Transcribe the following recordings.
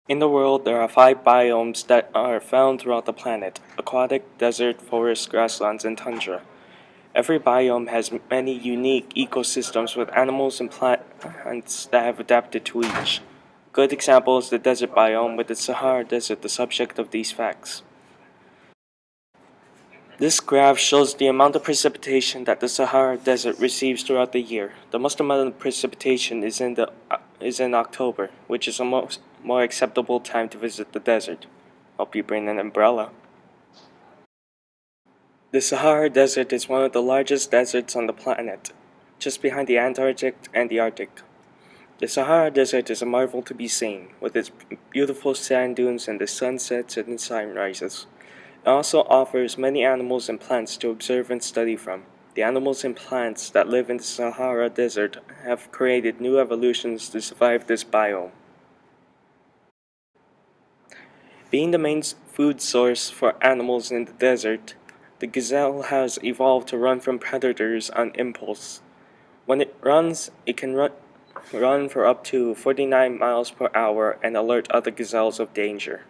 In the world, there are 5 biomes that are found throughout the planet: aquatic, desert, forest, grasslands, and tundra. Every biome has many unique ecosystems with animals and plants that have adapted to each. A good example is the desert biome, with the Sahara Desert the subject of these facts. This graph shows the amount of precipitation that the Sahara Desert receives throughout the year. The most amount of precipitation is in October, which is a more acceptable time to visit the desert. Hope you bring an umbrella. The Sahara Desert is one of the largest deserts on the planet, just behind the Antarctic and the Arctic. The Sahara Desert is a marvel to be seen, with its beautiful sand dunes and the sunsets and sunrises. It also offers many animals and plants to observe and study from. The animals and plants that live in the Sahara Desert have created new evolutions to survive this biome. Being the main food source for animals in the desert, the gazelle has evolved to run from predators on impulse. When it runs, it can run for up to 49 miles per hour and alert other gazelles of danger.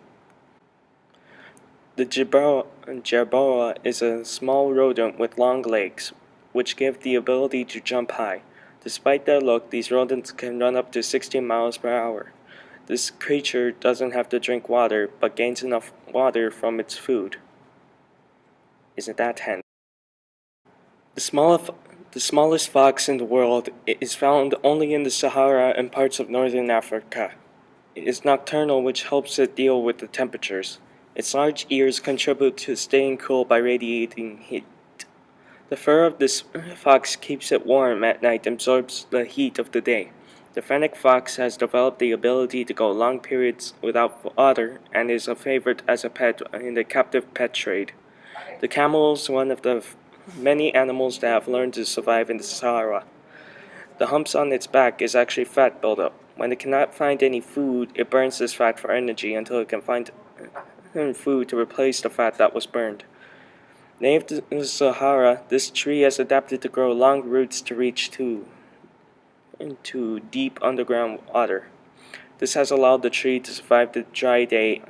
The jerboa is a small rodent with long legs, which give the ability to jump high. Despite their look, these rodents can run up to 60 miles per hour. This creature doesn't have to drink water, but gains enough water from its food. Isn't that handy? The smallest fox in the world is found only in the Sahara and parts of northern Africa. It is nocturnal, which helps it deal with the temperatures. Its large ears contribute to staying cool by radiating heat. The fur of this fox keeps it warm at night and absorbs the heat of the day. The fennec fox has developed the ability to go long periods without water and is a favorite as a pet in the captive pet trade. The camel is one of the many animals that have learned to survive in the Sahara. The humps on its back is actually fat buildup. When it cannot find any food, it burns this fat for energy until it can find food to replace the fat that was burned. Native to the Sahara, this tree has adapted to grow long roots to reach into deep underground water. This has allowed the tree to survive the dry day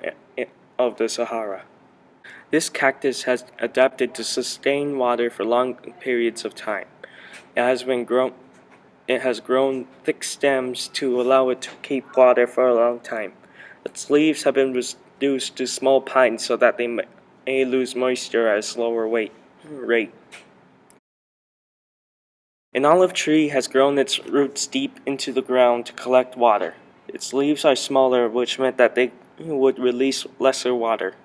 of the Sahara. This cactus has adapted to sustain water for long periods of time. It has grown thick stems to allow it to keep water for a long time. Its leaves have been reduced to small pines so that they may lose moisture at a slower rate. An olive tree has grown its roots deep into the ground to collect water. Its leaves are smaller, which meant that they would release lesser water.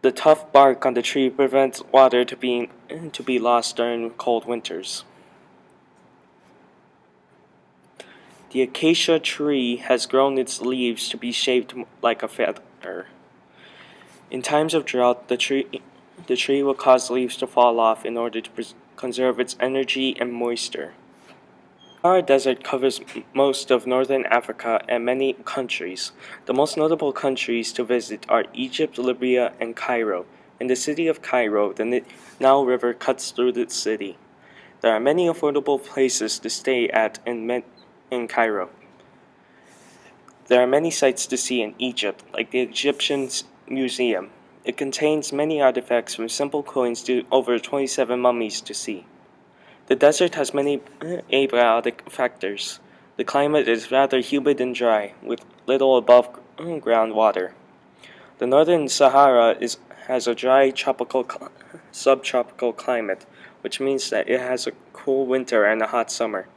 The tough bark on the tree prevents water to be lost during cold winters. The acacia tree has grown its leaves to be shaped like a feather. In times of drought, the tree will cause leaves to fall off in order to conserve its energy and moisture. The Sahara Desert covers most of northern Africa and many countries. The most notable countries to visit are Egypt, Libya, and Cairo. In the city of Cairo, the Nile River cuts through the city. There are many affordable places to stay at in Cairo. There are many sights to see in Egypt, like the Egyptian Museum. It contains many artifacts from simple coins to over 27 mummies to see. The desert has many abiotic factors. The climate is rather humid and dry, with little above ground water. The northern Sahara has a dry subtropical climate, which means that it has a cool winter and a hot summer.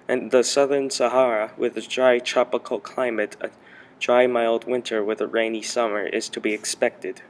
And the southern Sahara, with a dry tropical climate, a dry mild winter with a rainy summer, is to be expected.